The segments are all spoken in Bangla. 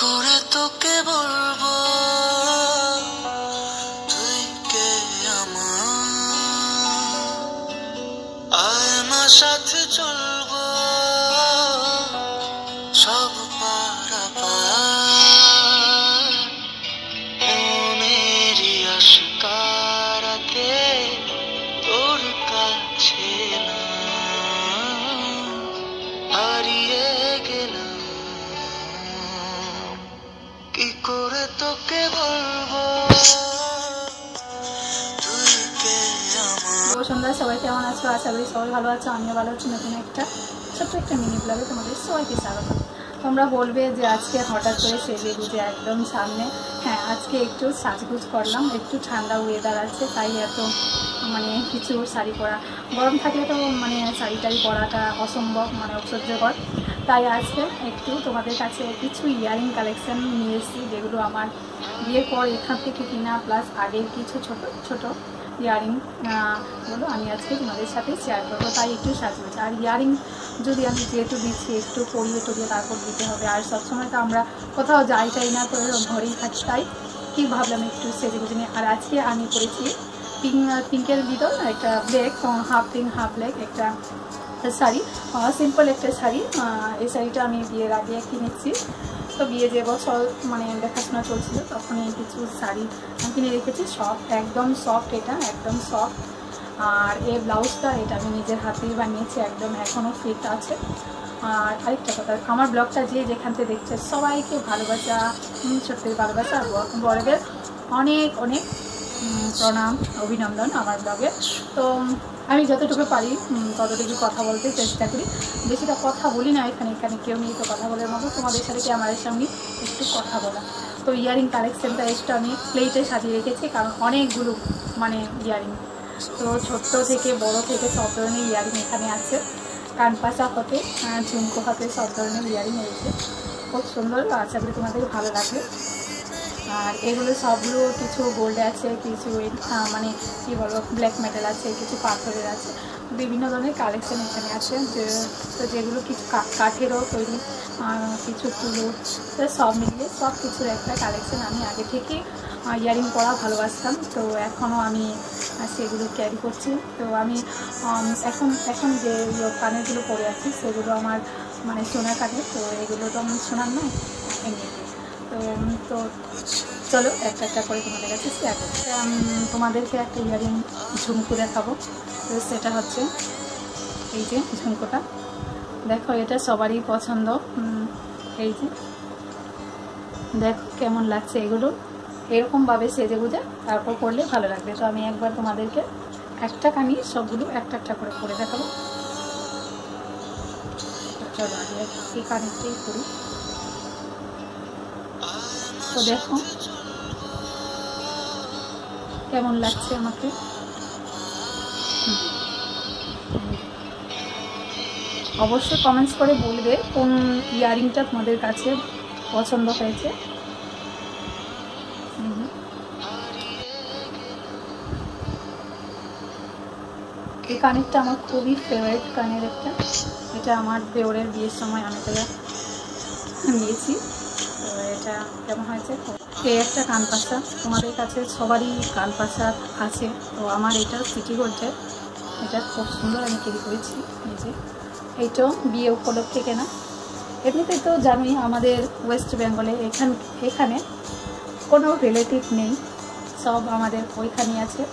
করে তোকে বলবো তুই কে আমার, আয় আমার সাথে চলবো সব পারাপার, মনেরই আশকারাতে তোর কাছে না হারিয়ে গেলাম, কি করে তোকে বলবো তুই কে আমার। সন্ধ্যা সবাই কেমন আছো? আশা করি সবাই ভালো আছো, আমিও ভালো আছি। নতুন একটা ছোট্ট একটা মিনি ব্লগে তোমাদের সবাইকে স্বাগত। তোমরা বলবে যে আজকে হঠাৎ করে সেজে গুজে একদম সামনে। হ্যাঁ, আজকে একটু সাজগুজ করলাম, একটু ঠান্ডা ওয়েদার আছে তাই এত কিছু শাড়ি পরা, গরম থাকলে তো শাড়ি টাড়ি পরাটা অসম্ভব, অসহ্যকর। তাই আজকে একটু তোমাদের কাছে কিছু ইয়ারিং কালেকশান নিয়ে এসেছি, যেগুলো আমার বিয়ের পর এখান থেকে কিনা, প্লাস আগের কিছু ছোট ছোট ইয়ারিংগুলো আমি আজকে তোমাদের সাথে শেয়ার করবো। তাই একটু সাজগোজ, আর ইয়ারিং যদি আমি যেহেতু দিচ্ছি একটু পরিয়ে টরিয়ে তারপর দিতে হবে। আর সবসময় তো আমরা কোথাও যাই না, তো ঘরেই থাকি, তাই কি ভাবলাম একটু সেজে গুজে নিয়ে। আর আজকে আমি পরেছি পিঙ্কের ভিতর একটা black, half pink half black একটা শাড়ি, সিম্পল একটা শাড়ি। এই শাড়িটা আমি বিয়ের আগে কিনেছি, তো বিয়ে যে বছর দেখাশোনা চলছিল তখনই কিছু শাড়ি কিনে রেখেছি, সফট, একদম সফট, এটা একদম সফট। আর এই ব্লাউজটা এটা আমি নিজের হাতেই বানিয়েছি, একদম এখনও ফিট আছে। আর আরেকটা কথা, আমার ব্লগটা যে যেখান থেকে দেখছে সবাইকে ভালোবাসা, সত্যি ভালোবাসা, বড়দের অনেক অনেক প্রণাম, অভিনন্দন আমার ব্লগে। তো আমি যতটুকু পারি ততটুকু কথা বলতে চেষ্টা করি, বেশিটা কথা বলি না। এখানে কেউ নেই তো কথা বলার মতো, তোমাদের সাথে ক্যামেরার সামনে একটু কথা বলা। তো ইয়ারিং কালেকশানটা একটু আমি প্লেটে সাজিয়ে রেখেছি, কারণ অনেকগুলো ইয়ারিং, তো ছোট্ট থেকে বড় থেকে সব ধরনের ইয়ারিং এখানে আছে। কানপাশা হতে ঝুমকো হাতে সব ধরনের ইয়ারিং রয়েছে, খুব সুন্দর। আশা করি তোমাদের ভালো লাগবে। আর এগুলো সবগুলো কিছু গোল্ডে আছে, কিছু কী বলবো ব্ল্যাক মেটাল আছে, কিছু পাথরের আছে, বিভিন্ন ধরনের কালেকশান এখানে আছে। তো যেগুলো কিছু কাঠেরও তৈরি, কিছু তুলো, সব মিলিয়ে সব কিছুর একটা কালেকশান। আমি আগে থেকেই ইয়ারিং পরা ভালোবাসতাম, তো এখনও আমি সেগুলো ক্যারি করছি। তো আমি এখন যে কানেরগুলো পরে আছি সেগুলো আমার সোনার কানের, তো এগুলো তো আমার সোনার নয় এমনি। তো চলো একটা একটা করে তোমাদের কাছে শেয়ার করছি। তোমাদেরকে একটা ইয়ারিং ঝুমকো দেখাবো। তো সেটা হচ্ছে এই যে ঝুমকোটা, দেখো এটা সবারই পছন্দ। এই যে দেখো কেমন লাগছে, এগুলো এরকমভাবে সেজে গুজে তারপর করলে ভালো লাগবে। তো আমি একবার তোমাদেরকে একটা কানি সবগুলো একটা একটা করে করে দেখাবো। চলো আগে এই কানেরটাই করি। তো দেখো কেমন লাগছে আমাকে, অবশ্যই কমেন্টস করে বলবে কোন ইয়ারিংটা তোমাদের কাছে পছন্দ হয়েছে। এই কানেরটা আমার খুবই ফেভারিট কানের একটা, এটা আমার দেওরের বিয়ের সময় আমি তো নিয়েছি। তো এটা কেমন হয়েছে, এই একটা কানপাশা, তোমাদের কাছে সবারই কানপাশা আছে, তো আমার এটা সিটি গোল্ডের, এটা খুব সুন্দর আমি ক্যারি করেছি। এই যে এইটাও বিয়ে উপলক্ষে কেনা। এমনিতেই তো জানোই আমাদের ওয়েস্ট বেঙ্গলে এখানে কোনো রিলেটিভ নেই, সব আমাদের ওইখানেই আছে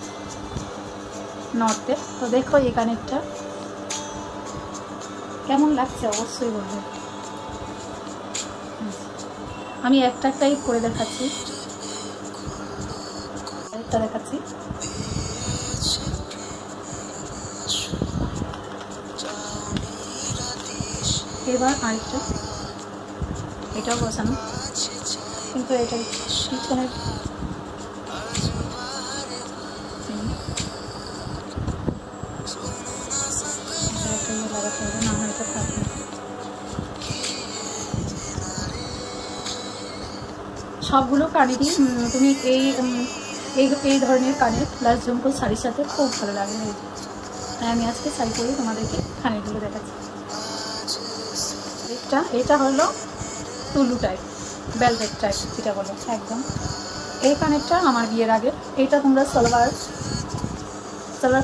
নর্থে। তো দেখো এই কানেরটা কেমন লাগছে অবশ্যই বলবে। আমি একটা একটাই করে দেখাচ্ছি, একটা দেখাচ্ছি। এবার আরেকটা, এটাও বসানো, কিন্তু এটা পিছনের লাগাতে হবে, না হয়তো থাকবে। সবগুলো কানেরই তুমি এই ধরনের কানের প্লাস ঝুমকো শাড়ির সাথে খুব ভালো লাগে। তাই আমি আজকে শাড়ি পরে তোমাদেরকে কানেরগুলো দেখাচ্ছি। এটা হলো তুলু টাইপ, ভেলভেট টাইপ যেটা বলে একদম। এই কানেরটা আমার বিয়ের আগে। এইটা তোমরা সালোয়ার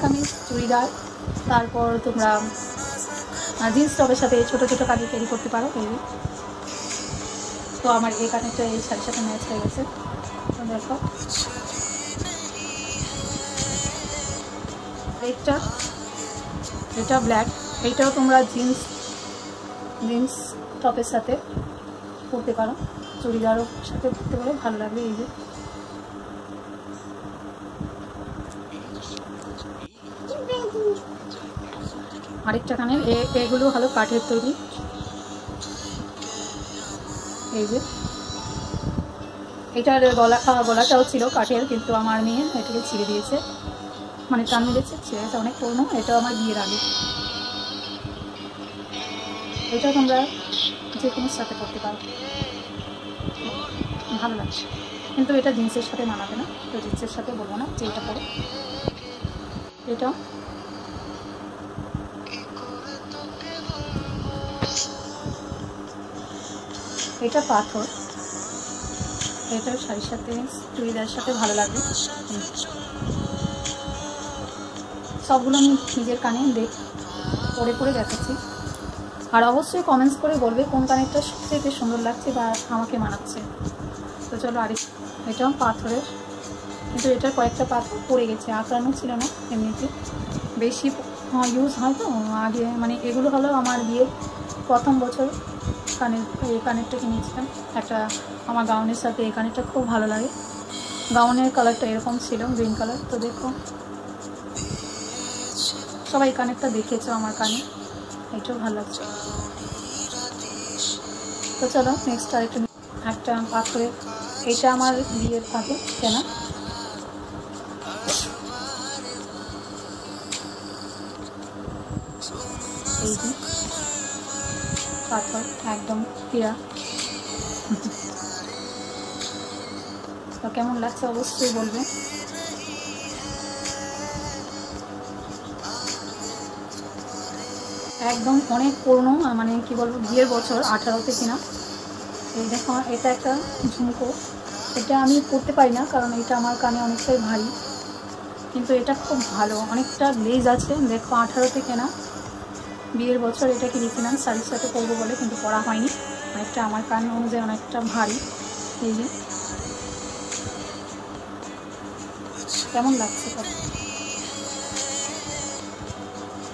কামিজ, চুড়িদার, তারপর তোমরা জিন্স টপের সাথে ছোটো ছোটো কাজে ক্যারি করতে পারো। এই তো আমার এই কানেরটা এই শাড়ির সাথে ম্যাচ হয়ে গেছে। তো দেখো এটা ব্ল্যাক। এইটাও তোমরা জিন্স টপের সাথে পরতে পারো, চুড়িদারও সাথে পরতে পারো, ভালো লাগবে। এই যে আরেকটা কানের, এগুলো হলো কাঠের তৈরি। এই যে এটার গলাটাও ছিল কাঠের, কিন্তু আমার মেয়ে এটাকে ছিঁড়ে দিয়েছে, মানে টান মেরেছে, ছিঁড়েছে, অনেক পুরনো। এটাও আমার বিয়ের আগে। এটা তোমরা যে কোনো সাথে করতে পারো, ভালো লাগছে। কিন্তু এটা জিন্সের সাথে মানাবে না, তো জিন্সের সাথে বলবো না যে এটা পরে। এটা পাথর, এটা শাড়ির সাথে চুড়িদারের সাথে ভালো লাগবে। সবগুলো আমি নিজের কানে পরে দেখাচ্ছি। আর অবশ্যই কমেন্টস করে বলবে কোন কানেরটা সবচেয়ে সুন্দর লাগছে বা আমাকে মানাচ্ছে। তো চলো এটাও পাথরের, কিন্তু এটার কয়েকটা পাথর পড়ে গেছে, আঁকড়ানো ছিল না, এমনিতে বেশি ইউজ হয় তো আগে। মানে এগুলো হলো আমার বিয়ের প্রথম বছর এই কানেরটা কিনেছিলাম একটা আমার গাউনের সাথে। এই কানেরটা খুব ভালো লাগে, গাউনের কালারটা এরকম ছিল, গ্রিন কালার। তো দেখো সবাই কানেরটা দেখেছো আমার কানে, এটাও ভালো লাগছে। তো চলো নেক্সট একটা পাথরের, এটা আমার বিয়ের আগে কেনা। এই যে পাথর একদম হীরা। তো কেমন লাগছে অবশ্যই বলবে। একদম অনেক পুরনো, মানে কি বলবো, বিয়ের বছর 18তে কিনা। এই দেখো এটা একটা ঝুমকো, এটা আমি পরতে পারি না কারণ এটা আমার কানে অনেকটাই ভারী, কিন্তু এটা খুব ভালো, অনেকটা লেজ আছে। দেখো 18তে কেনা, বিয়ের বছর এটা কিনেছিলাম শাড়ির সাথে পরবো বলে, কিন্তু পরা হয়নি, অনেকটা আমার কান অনুযায়ী অনেকটা ভারী। এই যে কেমন লাগছে,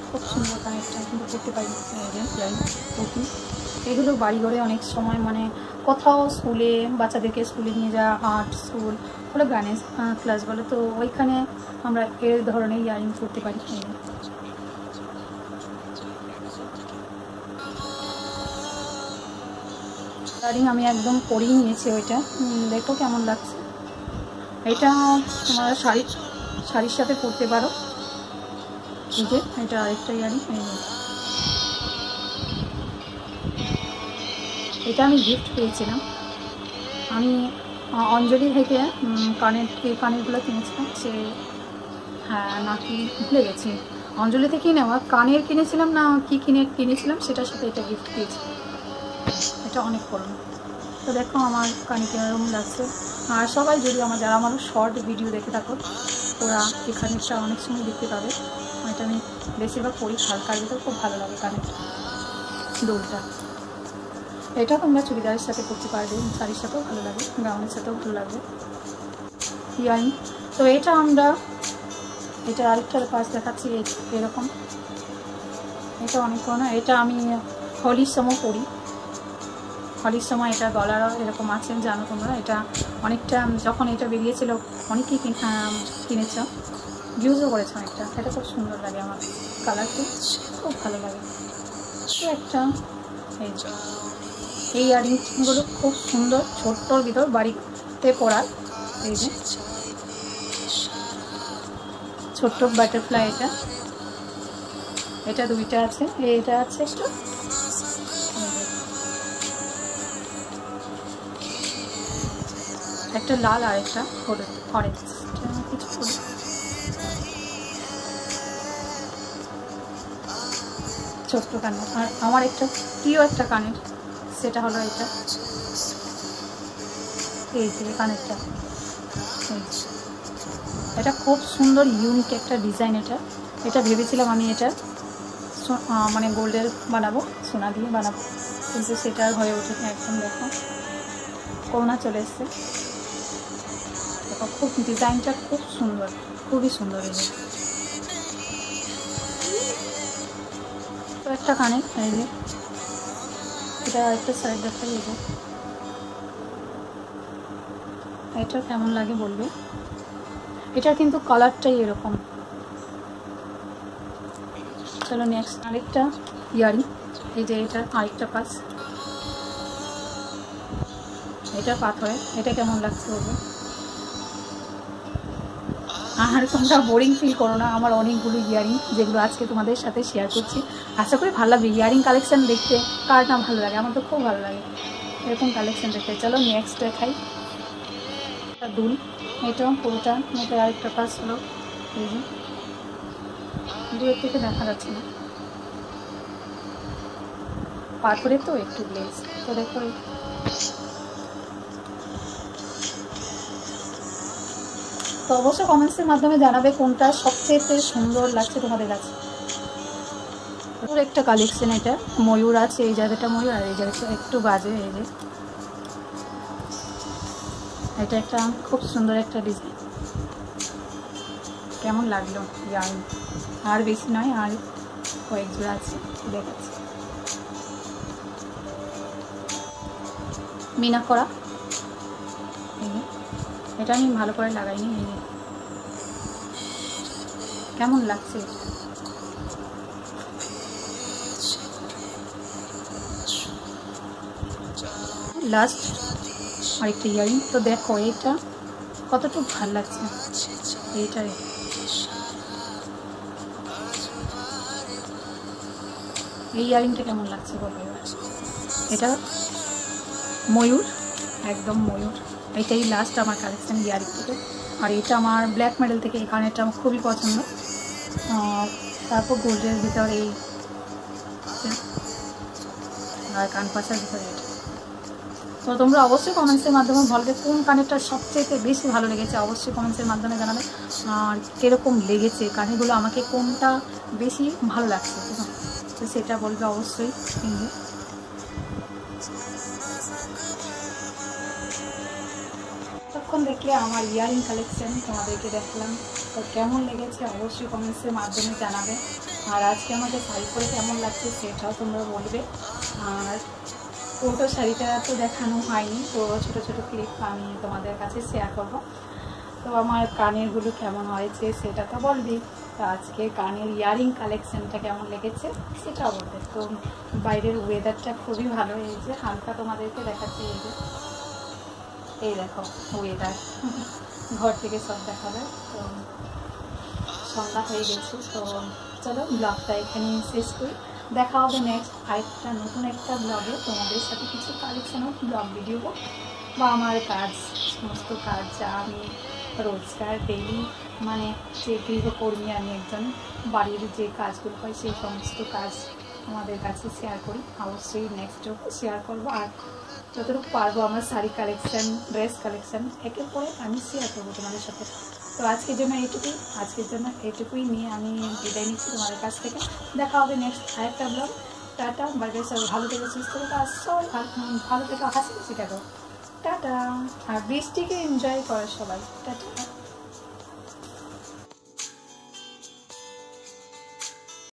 খুব সুন্দর কানেরটা, কিন্তু করতে পারি যাই ওকে। এগুলো বাড়িঘরে অনেক সময় মানে কোথাও স্কুলে বাচ্চাদেরকে স্কুলে নিয়ে যাওয়া, আর্ট স্কুল বলে, গানের ক্লাস বলে, তো ওইখানে আমরা এর ধরনের ইয়ারিং করতে পারি। ইয়ারিং আমি একদম পরেই নিয়েছি ওইটা, দেখো কেমন লাগছে। এটা তোমরা শাড়ির সাথে পরতে পারো। এই যে এটা আরেকটা ইয়ারিং, এটা আমি গিফট পেয়েছিলাম। আমি অঞ্জলি থেকে কানেরগুলো কিনেছিলাম, সে হ্যাঁ নাকি ভুলে গেছি, অঞ্জলি থেকেই নেওয়া কানের কিনেছিলাম না কি কিনেছিলাম, সেটার সাথে এটা গিফট পেয়েছি। এটা অনেক পুরনো। তো দেখো আমার কানে কিরকম লাগছে। আর সবাই যদি যারা আমার শর্ট ভিডিও দেখে থাকো, ওরা এই কানেরটা অনেক সময় দেখতে পাবে। এটা আমি বেশিরভাগ পরি, হালকার ভিতর খুব ভালো লাগে কানেরটা, দোলটা। এটা তোমরা চুড়িদারের সাথে পরতে পারবে, শাড়ির সাথেও ভালো লাগে, গাউনের সাথেও ভালো লাগবে। ইয়ারিং তো এটা আরেকটার পাশ দেখাচ্ছি, এরকম। এটা অনেক পুরোনো, এটা আমি হোলির সময় পরি, হোলির সময় এটা গলারও এরকম আছে, জানো তোমরা। এটা অনেকটা যখন এটা বেরিয়েছিল অনেকেই কিনেছ, ইউজও করেছে অনেকটা। এটা খুব সুন্দর লাগে আমার, কালারটি খুব ভালো লাগে। তো একটা এই ইয়ারিংগুলো খুব সুন্দর, ছোট্টর ভিতর বাড়িতে পরার। এই যে ছোট্ট বাটারফ্লাই, এটা দুইটা আছে, এটা আছে একটা লাল আর একটা হলুদ, অরেঞ্জ কিছু হলুদ। ছোট্ট কানের। আর আমার একটা প্রিয় একটা কানের, সেটা হলো এটা, এই যে কানেরটা, এটা খুব সুন্দর ইউনিক একটা ডিজাইন। এটা ভেবেছিলাম আমি এটা মানে গোল্ডের বানাবো, সোনা দিয়ে বানাবো, কিন্তু সেটা আর হয়ে ওঠেনি। একদম দেখো করোনা চলে এসছে। দেখো খুব ডিজাইনটা খুব সুন্দর, খুবই সুন্দর। এই যে তো একটা কানে, এই যে এটা একটা সাইড দেখাই। এই যে এটা কেমন লাগে বলবে। এটার কিন্তু কালারটাই এরকম। চলো নেক্সট আরেকটা ইয়ারিং। এই যে এটা আরেকটা পাস, এটা পাথরে। এটা কেমন লাগছে বলবে। আর তোমরা বোরিং ফিল করো না, আমার অনেকগুলো ইয়ারিং যেগুলো আজকে তোমাদের সাথে শেয়ার করছি। আশা করি ভালো লাগবে। ইয়ারিং কালেকশান দেখতে কার না ভালো লাগে, আমার তো খুব ভালো লাগে এরকম কালেকশান দেখতে। চলো নেক্সট দেখাই। দুল, এটাও পুরোটা। এটা আরেকটা পাস হলো। এই যে দূরের থেকে দেখা যাচ্ছে না, পাথরে তো একটু গ্লেজ। তো দেখো তো অবশ্যই কমেন্টসের মাধ্যমে জানাবে কোনটা সবচেয়ে সুন্দর লাগছে তোমাদের কাছে। একটা কালেকশন, এটা ময়ূর আছে, এই জায়গাটা ময়ূর আর এই জায়গাটা একটু বাজে। এই যে এটা একটা খুব সুন্দর একটা ডিজাইন। কেমন লাগলো ইয়ারিং? আর বেশি নয়, আর কয়েক জোড়া আছে, দেখাচ্ছি। মিনা করা, এটা আমি ভালো করে লাগাইনি। এই যে কেমন লাগছে। লাস্ট আরেকটা ইয়ারিং। তো দেখো এটা কতটুকু ভালো লাগছে। এইটাই এই ইয়ারিংটা কেমন লাগছে বলবে। এটা ময়ূর, একদম ময়ূর। এটাই লাস্ট আমার কালেকশন ইয়ারিং থেকে। আর এটা আমার ব্ল্যাক মেডেল থেকে এই কানেরটা আমার খুবই পছন্দ। তারপর গোল্ডের ভিতরে এই, আর কানপাশার ভিতরে এটা। তো তোমরা অবশ্যই কমেন্টসের মাধ্যমে বলবে কোন কানেরটা সবচেয়ে বেশি ভালো লেগেছে। অবশ্যই কমেন্টসের মাধ্যমে জানাবে আর কীরকম লেগেছে কানেরগুলো, আমাকে কোনটা বেশি ভালো লাগছে তো সেটা বলবে অবশ্যই। তখন দেখলে আমার ইয়ারিং কালেকশন তোমাদেরকে দেখলাম, তো কেমন লেগেছে অবশ্যই কমেন্টসের মাধ্যমে জানাবে। আর আজকে আমাকে শাড়ি পরে কেমন লাগছে সেটাও তোমরা বলবে। আর পুরো শাড়িটা তো দেখানো হয়নি, তো ছোটো ছোটো ক্লিপ আমি তোমাদের কাছে শেয়ার করব। তো আমার কানেরগুলো কেমন হয়েছে সেটা তো বলবি। তো আজকে কানের ইয়ারিং কালেকশানটা কেমন লেগেছে সেটাও বলবে। তো বাইরের ওয়েদারটা খুবই ভালো। এই যে হালকা তোমাদেরকে দেখাচ্ছি, এই যে এই দেখো ওয়েদার, ঘর থেকে সব দেখাবে। তো সন্ধ্যা হয়ে গেছে। তো চলো ব্লগটা এখানে শেষ করি। দেখা হবে নেক্সট আরেকটা নতুন একটা ব্লগে, তোমাদের সাথে কিছু কালেকশানও ব্লগ ভিডিও বা আমার কাজ, সমস্ত কাজ যা আমি রোজগার ডেইলি মানে যে গৃহকর্মী, আমি একজন বাড়ির যে কাজগুলো হয় সেই সমস্ত কাজ আমাদের কাছে শেয়ার করি। অবশ্যই নেক্সটও শেয়ার করবো। আর যতটুকু পারবো আমার শাড়ি কালেকশান, ড্রেস কালেকশান একের পরে আমি শেয়ার করবো তোমাদের সাথে। তো আজকের জন্য এইটুকুই নিয়ে আমি বিদায় নিচ্ছি তোমাদের কাছ থেকে। দেখা হবে নেক্সট আরেকটা ব্লগ। টাটা, বাই, সবাই ভালো থেকে সুস্থ থেকে সবাই ভালো থেকে হাসি খুশি থাকো। টাটা। আর বৃষ্টিকে এনজয় করো সবাই। টাটা।